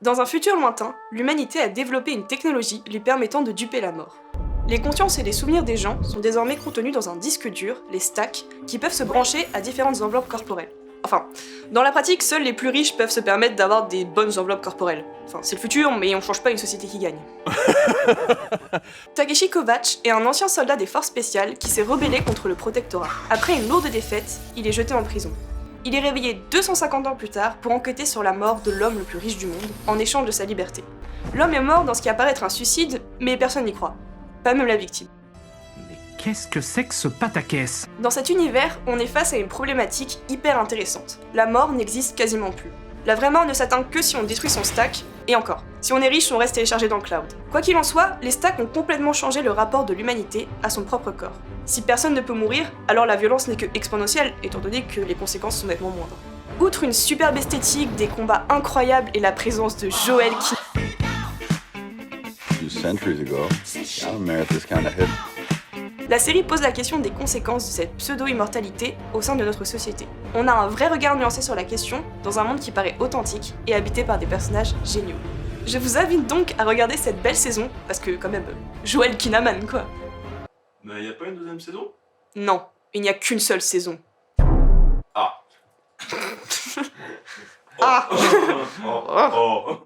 Dans un futur lointain, l'humanité a développé une technologie lui permettant de duper la mort. Les consciences et les souvenirs des gens sont désormais contenus dans un disque dur, les stacks, qui peuvent se brancher à différentes enveloppes corporelles. Enfin, dans la pratique, seuls les plus riches peuvent se permettre d'avoir des bonnes enveloppes corporelles. Enfin, c'est le futur, mais on change pas une société qui gagne. Takeshi Kovacs est un ancien soldat des forces spéciales qui s'est rebellé contre le protectorat. Après une lourde défaite, il est jeté en prison. Il est réveillé 250 ans plus tard pour enquêter sur la mort de l'homme le plus riche du monde, en échange de sa liberté. L'homme est mort dans ce qui apparaît être un suicide, mais personne n'y croit. Pas même la victime. Mais qu'est-ce que c'est que ce pataquès? Dans cet univers, on est face à une problématique hyper intéressante. La mort n'existe quasiment plus. La vraie mort ne s'atteint que si on détruit son stack, et encore. Si on est riche, on reste téléchargé dans le cloud. Quoi qu'il en soit, les stacks ont complètement changé le rapport de l'humanité à son propre corps. Si personne ne peut mourir, alors la violence n'est que exponentielle, étant donné que les conséquences sont nettement moindres. Outre une superbe esthétique, des combats incroyables et la présence de Joel qui... Centuries ago, America's kind of hip. La série pose la question des conséquences de cette pseudo-immortalité au sein de notre société. On a un vrai regard nuancé sur la question, dans un monde qui paraît authentique et habité par des personnages géniaux. Je vous invite donc à regarder cette belle saison, parce que quand même, Joel Kinnaman quoi. Mais y a pas une deuxième saison? Non, il n'y a qu'une seule saison. Ah. Ah. Oh.